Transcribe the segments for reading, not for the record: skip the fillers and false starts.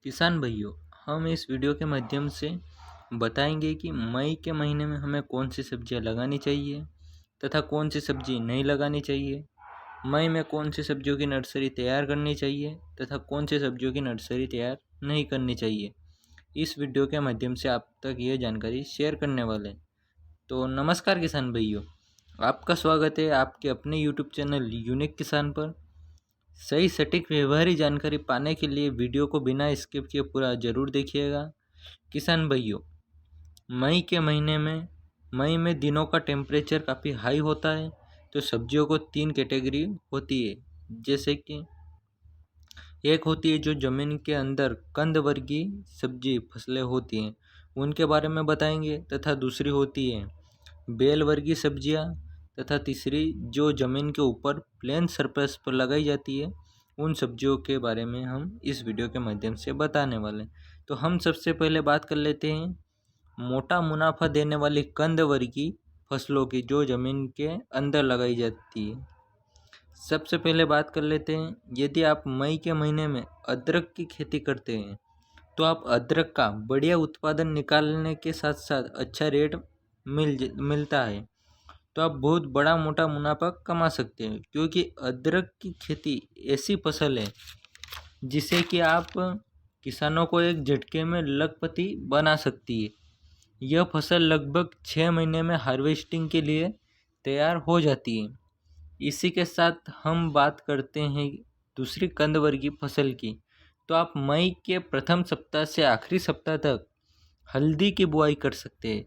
किसान भाइयों, हम इस वीडियो के माध्यम से बताएंगे कि मई के महीने में हमें कौन सी सब्जियां लगानी चाहिए तथा कौन सी सब्जी नहीं लगानी चाहिए। मई में कौन सी सब्जियों की नर्सरी तैयार करनी चाहिए तथा कौन सी सब्जियों की नर्सरी तैयार नहीं करनी चाहिए। इस वीडियो के माध्यम से आप तक ये जानकारी शेयर करने वाले हैं। तो नमस्कार किसान भाइयों, आपका स्वागत है आपके अपने यूट्यूब चैनल यूनिक किसान पर। सही सटीक व्यवहारिक जानकारी पाने के लिए वीडियो को बिना स्किप किए पूरा ज़रूर देखिएगा। किसान भाइयों, मई में दिनों का टेम्परेचर काफ़ी हाई होता है, तो सब्जियों को 3 कैटेगरी होती है। जैसे कि एक होती है जो ज़मीन के अंदर कंद वर्गीय सब्जी फसलें होती हैं, उनके बारे में बताएंगे। तथा दूसरी होती है बेल वर्गीय सब्जियां। तथा तीसरी जो ज़मीन के ऊपर प्लेन सरफेस पर लगाई जाती है, उन सब्जियों के बारे में हम इस वीडियो के माध्यम से बताने वाले हैं। तो हम सबसे पहले बात कर लेते हैं मोटा मुनाफा देने वाली कंद वर्गीय फसलों की जो ज़मीन के अंदर लगाई जाती है। सबसे पहले बात कर लेते हैं, यदि आप मई के महीने में अदरक की खेती करते हैं तो आप अदरक का बढ़िया उत्पादन निकालने के साथ साथ अच्छा रेट मिलता है, तो आप बहुत बड़ा मोटा मुनाफा कमा सकते हैं। क्योंकि अदरक की खेती ऐसी फसल है जिसे कि आप किसानों को एक झटके में लखपति बना सकती है। यह फसल लगभग 6 महीने में हार्वेस्टिंग के लिए तैयार हो जाती है। इसी के साथ हम बात करते हैं दूसरी कंद वर्गीय फसल की। तो आप मई के प्रथम सप्ताह से आखिरी सप्ताह तक हल्दी की बुआई कर सकते हैं।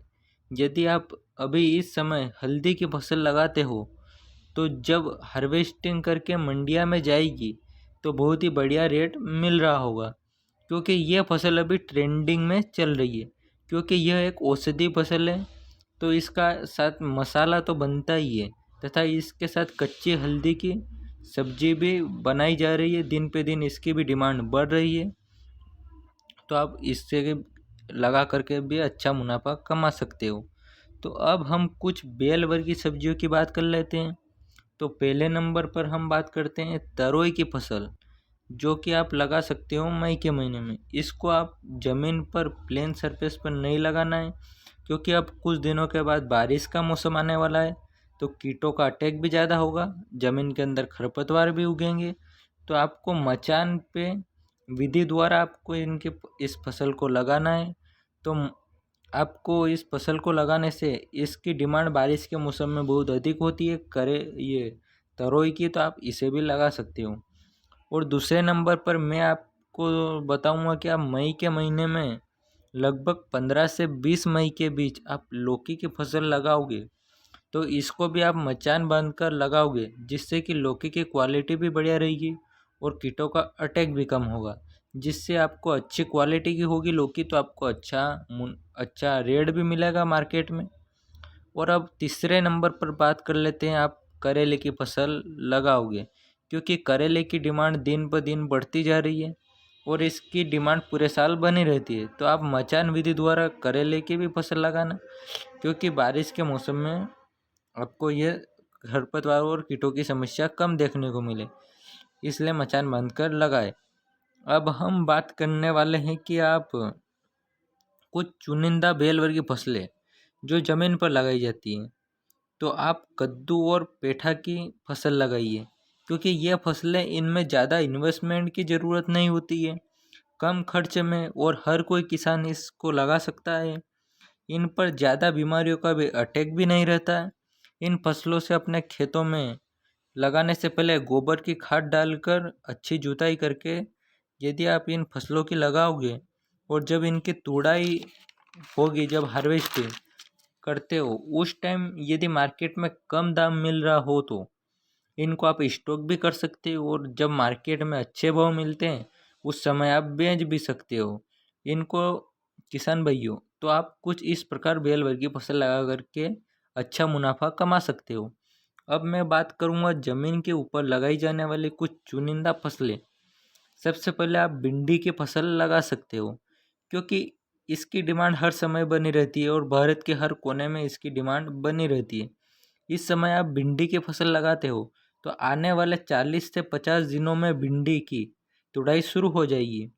यदि आप अभी इस समय हल्दी की फसल लगाते हो तो जब हार्वेस्टिंग करके मंडिया में जाएगी तो बहुत ही बढ़िया रेट मिल रहा होगा, क्योंकि यह फसल अभी ट्रेंडिंग में चल रही है। क्योंकि यह एक औषधि फसल है, तो इसका साथ मसाला तो बनता ही है, तथा इसके साथ कच्ची हल्दी की सब्जी भी बनाई जा रही है। दिन पे दिन इसकी भी डिमांड बढ़ रही है, तो आप इससे लगा करके भी अच्छा मुनाफा कमा सकते हो। तो अब हम कुछ बेल वर्गीय सब्जियों की बात कर लेते हैं। तो पहले नंबर पर हम बात करते हैं तरोई की फसल, जो कि आप लगा सकते हो मई के महीने में। इसको आप ज़मीन पर प्लेन सरफेस पर नहीं लगाना है, क्योंकि अब कुछ दिनों के बाद बारिश का मौसम आने वाला है, तो कीटों का अटैक भी ज़्यादा होगा, ज़मीन के अंदर खरपतवार भी उगेंगे। तो आपको मचान पे विधि द्वारा आपको इस फसल को लगाना है। तो आपको इस फसल को लगाने से इसकी डिमांड बारिश के मौसम में बहुत अधिक होती है ये तरोई की, तो आप इसे भी लगा सकते हो। और दूसरे नंबर पर मैं आपको बताऊंगा कि आप मई के महीने में लगभग 15 से 20 मई के बीच आप लौकी की फसल लगाओगे, तो इसको भी आप मचान बांधकर लगाओगे, जिससे कि लौकी की क्वालिटी भी बढ़िया रहेगी और कीटों का अटैक भी कम होगा, जिससे आपको अच्छी क्वालिटी की होगी लौकी, तो आपको अच्छा रेट भी मिलेगा मार्केट में। और अब तीसरे नंबर पर बात कर लेते हैं, आप करेले की फसल लगाओगे, क्योंकि करेले की डिमांड दिन ब दिन बढ़ती जा रही है और इसकी डिमांड पूरे साल बनी रहती है। तो आप मचान विधि द्वारा करेले की भी फसल लगाना, क्योंकि बारिश के मौसम में आपको ये खरपतवार और कीटों की समस्या कम देखने को मिले, इसलिए मचान बांधकर लगाए। अब हम बात करने वाले हैं कि आप कुछ चुनिंदा बेल वर्गीय फसलें जो ज़मीन पर लगाई जाती हैं, तो आप कद्दू और पेठा की फसल लगाइए, क्योंकि ये फसलें इनमें ज़्यादा इन्वेस्टमेंट की ज़रूरत नहीं होती है, कम खर्च में, और हर कोई किसान इसको लगा सकता है। इन पर ज़्यादा बीमारियों का भी अटैक भी नहीं रहता है। इन फसलों से अपने खेतों में लगाने से पहले गोबर की खाद डालकर अच्छी जुताई करके यदि आप इन फसलों की लगाओगे, और जब इनकी तुड़ाई होगी, जब हार्वेस्टिंग करते हो उस टाइम यदि मार्केट में कम दाम मिल रहा हो तो इनको आप स्टॉक भी कर सकते हो, और जब मार्केट में अच्छे भाव मिलते हैं उस समय आप बेच भी सकते हो इनको। किसान भाइयों, तो आप कुछ इस प्रकार बेल वर्गीय फसल लगा करके अच्छा मुनाफा कमा सकते हो। अब मैं बात करूंगा ज़मीन के ऊपर लगाई जाने वाली कुछ चुनिंदा फसलें। सबसे पहले आप भिंडी की फसल लगा सकते हो, क्योंकि इसकी डिमांड हर समय बनी रहती है और भारत के हर कोने में इसकी डिमांड बनी रहती है। इस समय आप भिंडी की फसल लगाते हो तो आने वाले 40 से 50 दिनों में भिंडी की तुड़ाई शुरू हो जाएगी,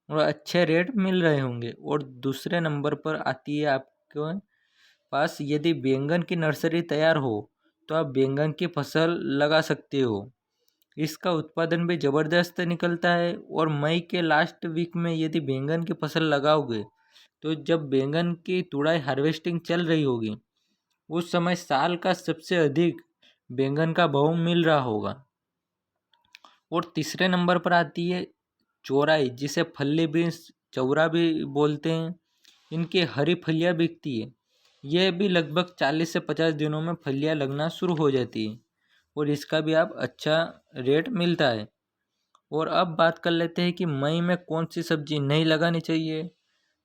और अच्छे रेट मिल रहे होंगे। और दूसरे नंबर पर आती है आपके पास, यदि बैंगन की नर्सरी तैयार हो तो आप बैंगन की फसल लगा सकते हो। इसका उत्पादन भी ज़बरदस्त निकलता है। और मई के लास्ट वीक में यदि बैंगन की फसल लगाओगे तो जब बैंगन की तुड़ाई हार्वेस्टिंग चल रही होगी उस समय साल का सबसे अधिक बैंगन का भाव मिल रहा होगा। और तीसरे नंबर पर आती है चौराई, जिसे फल्ली बीन्स चौरा भी बोलते हैं। इनकी हरी फलियाँ बिकती है। यह भी लगभग 40 से 50 दिनों में फलियाँ लगना शुरू हो जाती है और इसका भी आप अच्छा रेट मिलता है। और अब बात कर लेते हैं कि मई में कौन सी सब्जी नहीं लगानी चाहिए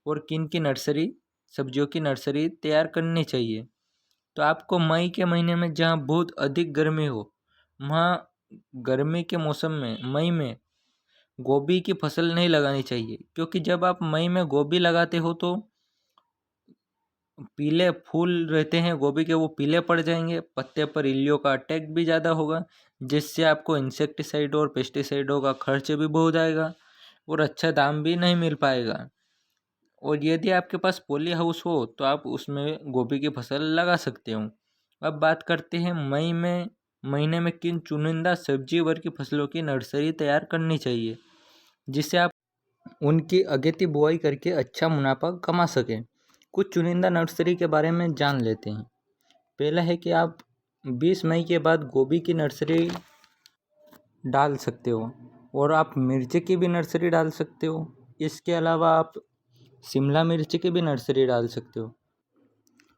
और किन की नर्सरी सब्जियों की नर्सरी तैयार करनी चाहिए। तो आपको मई के महीने में जहाँ बहुत अधिक गर्मी हो वहाँ गर्मी के मौसम में मई में गोभी की फसल नहीं लगानी चाहिए, क्योंकि जब आप मई में गोभी लगाते हो तो पीले फूल रहते हैं गोभी के, वो पीले पड़ जाएंगे, पत्ते पर इल्लियों का अटैक भी ज़्यादा होगा, जिससे आपको इंसेक्टिसाइड और पेस्टिसाइडों का खर्च भी बहुत आएगा और अच्छा दाम भी नहीं मिल पाएगा। और यदि आपके पास पॉली हाउस हो तो आप उसमें गोभी की फसल लगा सकते हो। अब बात करते हैं मई में महीने में किन चुनिंदा सब्जी वर्ग की फसलों की नर्सरी तैयार करनी चाहिए, जिससे आप उनकी अगेती बुआई करके अच्छा मुनाफा कमा सकें। कुछ चुनिंदा नर्सरी के बारे में जान लेते हैं। पहला है कि आप 20 मई के बाद गोभी की नर्सरी डाल सकते हो और आप मिर्ची की भी नर्सरी डाल सकते हो। इसके अलावा आप शिमला मिर्ची की भी नर्सरी डाल सकते हो।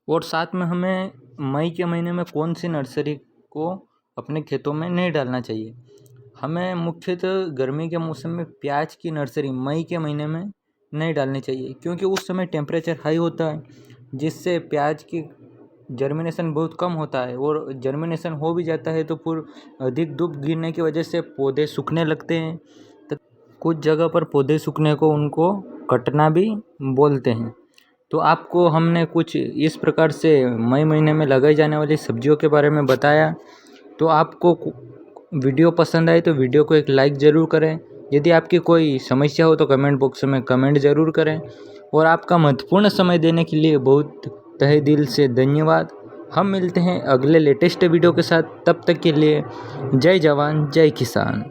और साथ में हमें मई के महीने में कौन सी नर्सरी को अपने खेतों में नहीं डालना चाहिए। हमें मुख्यतः गर्मी के मौसम में प्याज की नर्सरी मई के महीने में नहीं डालनी चाहिए, क्योंकि उस समय टेम्परेचर हाई होता है, जिससे प्याज की जर्मिनेशन बहुत कम होता है। और जर्मिनेशन हो भी जाता है तो फिर अधिक धूप गिरने की वजह से पौधे सूखने लगते हैं। तो कुछ जगह पर पौधे सूखने को उनको कटना भी बोलते हैं। तो आपको हमने कुछ इस प्रकार से मई महीने में लगाई जाने वाली सब्जियों के बारे में बताया। तो आपको वीडियो पसंद आए तो वीडियो को एक लाइक ज़रूर करें। यदि आपकी कोई समस्या हो तो कमेंट बॉक्स में कमेंट ज़रूर करें। और आपका महत्वपूर्ण समय देने के लिए बहुत तहे दिल से धन्यवाद। हम मिलते हैं अगले लेटेस्ट वीडियो के साथ। तब तक के लिए जय जवान जय किसान।